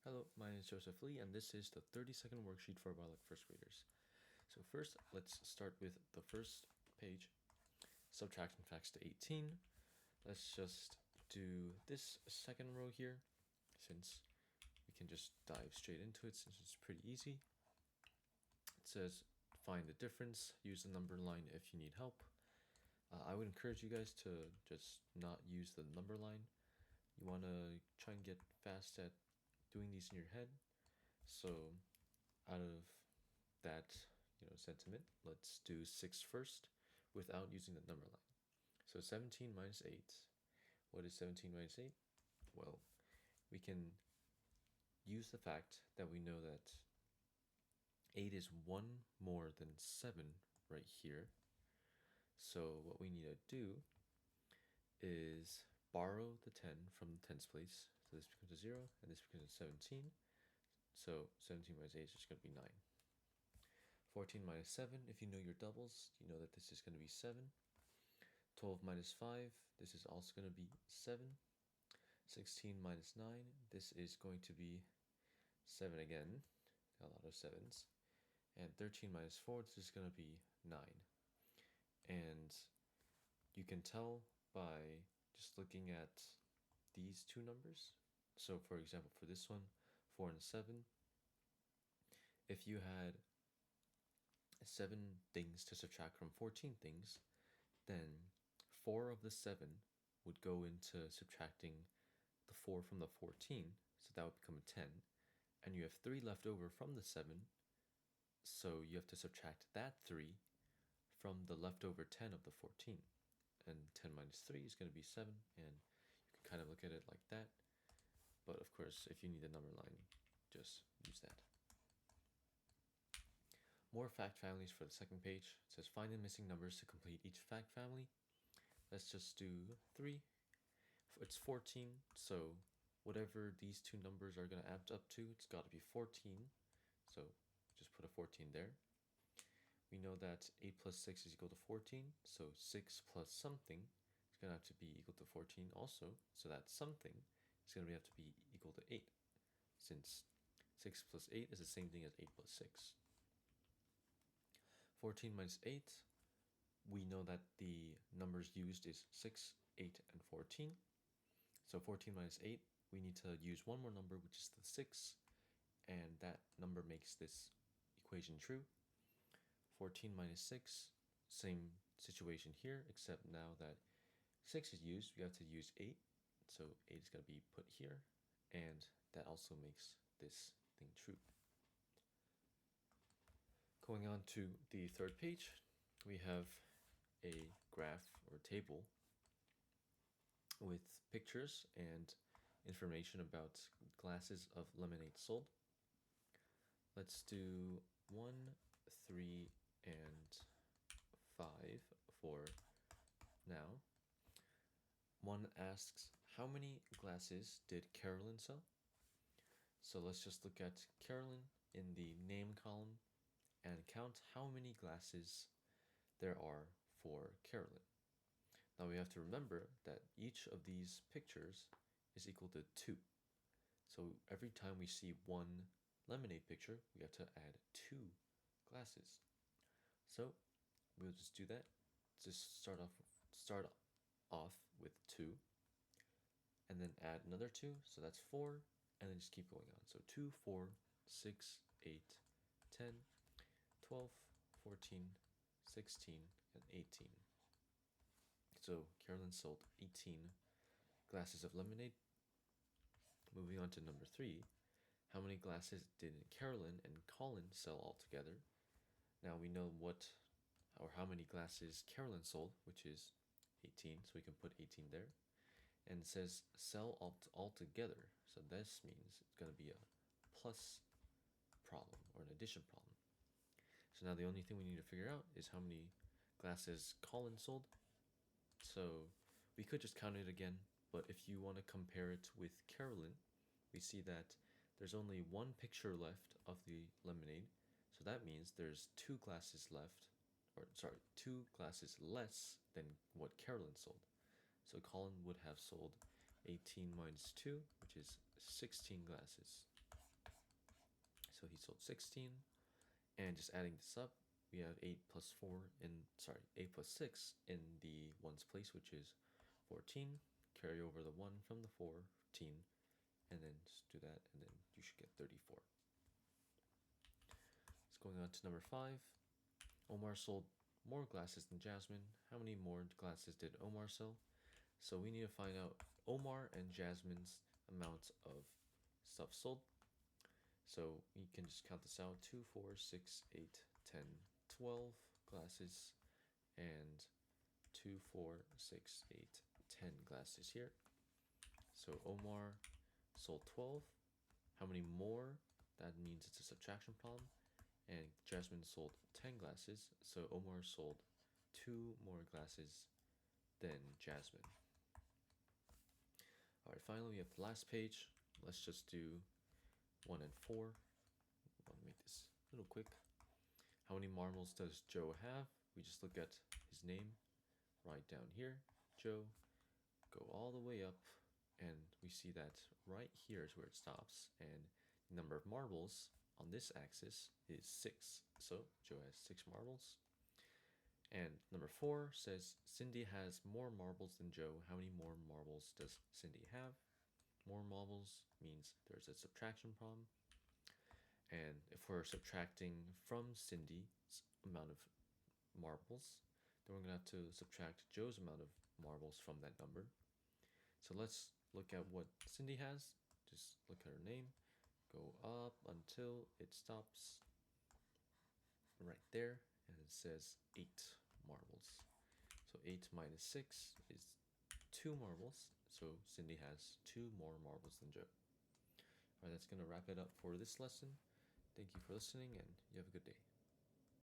Hello, my name is Joseph Lee, and this is the 30-second worksheet for Biologic first graders. So first, let's start with the first page, subtracting facts to 18. Let's just do this second row here, since we can just dive straight into it, since it's pretty easy. It says, find the difference, use the number line if you need help. I would encourage you guys to just not use the number line. You want to try and get fast at doing these in your head. So out of that sentiment, let's do 6 first without using the number line. So 17 minus 8. What is 17 minus 8? Well, we can use the fact that we know that 8 is 1 more than 7 right here. So what we need to do is borrow the 10 from the tens place. So this becomes a 0, and this becomes a 17. So 17 minus 8 is just going to be 9. 14 minus 7, if you know your doubles, you know that this is going to be 7. 12 minus 5, this is also going to be 7. 16 minus 9, this is going to be 7 again. Got a lot of 7s. And 13 minus 4, this is going to be 9. And you can tell by just looking at these two numbers. So for example, for this one, 4 and 7, if you had 7 things to subtract from 14 things, then 4 of the 7 would go into subtracting the 4 from the 14, so that would become a 10, and you have 3 left over from the 7, so you have to subtract that 3 from the leftover 10 of the 14, and 10 minus 3 is going to be 7, and you can kind of look at it like that. But of course, if you need a number line, just use that. More fact families for the second page. It says find the missing numbers to complete each fact family. Let's just do 3. It's 14, so whatever these two numbers are going to add up to, it's got to be 14. So just put a 14 there. We know that 8 plus 6 is equal to 14, so 6 plus something is going to have to be equal to 14 also. So that something is going to have to be equal to 8, since 6 plus 8 is the same thing as 8 plus 6. 14 minus 8, we know that the numbers used is 6, 8, and 14. So 14 minus 8, we need to use one more number, which is the 6, and that number makes this equation true. 14 minus 6, same situation here, except now that 6 is used, we have to use 8, so 8 is going to be put here, and that also makes this thing true. Going on to the third page, we have a graph or table with pictures and information about glasses of lemonade sold. Let's do 1, 3, and 5 for now. 1 asks, how many glasses did Carolyn sell? So let's just look at Carolyn in the name column and count how many glasses there are for Carolyn. Now we have to remember that each of these pictures is equal to 2. So every time we see one lemonade picture, we have to add 2 glasses. So we'll just do that. Just start off with 2, and then add another 2, so that's 4, and then just keep going on. So 2, 4, 6, 8, 10, 12, 14, 16, and 18. So Carolyn sold 18 glasses of lemonade. Moving on to number 3, how many glasses did Carolyn and Colin sell altogether? Now we know how many glasses Carolyn sold, which is 18, so we can put 18 there. And it says sell altogether, so this means it's going to be a plus problem or an addition problem. So now the only thing we need to figure out is how many glasses Colin sold. So we could just count it again, but if you want to compare it with Carolyn, we see that there's only 1 picture left of the lemonade, so that means there's 2 glasses left, 2 glasses less than what Carolyn sold. So Colin would have sold 18 minus 2, which is 16 glasses. so he sold 16. And just adding this up, we have 8 plus 6 in the ones place, which is 14. Carry over the 1 from the 14, and then just do that, and then you should get 34. Let's going on to number 5. Omar sold more glasses than Jasmine. How many more glasses did Omar sell? So we need to find out Omar and Jasmine's amount of stuff sold. So we can just count this out: 2, 4, 6, 8, 10, 12 glasses, and 2, 4, 6, 8, 10 glasses here. So Omar sold 12. How many more? That means it's a subtraction problem. And Jasmine sold 10 glasses, so Omar sold 2 more glasses than Jasmine. Alright, finally we have the last page. Let's just do 1 and 4. I want to make this a little quick. How many marbles does Joe have? We just look at his name right down here, Joe. Go all the way up, and we see that right here is where it stops. And the number of marbles on this axis is 6. So Joe has 6 marbles. And number 4 says Cindy has more marbles than Joe. How many more marbles does Cindy have? More marbles means there's a subtraction problem. And if we're subtracting from Cindy's amount of marbles, then we're going to have to subtract Joe's amount of marbles from that number. So let's look at what Cindy has. Just look at her name. Go up until it stops right there, and it says 8 marbles. So 8 minus 6 is 2 marbles. So Cindy has 2 more marbles than Joe. Alright, that's going to wrap it up for this lesson. Thank you for listening, and you have a good day.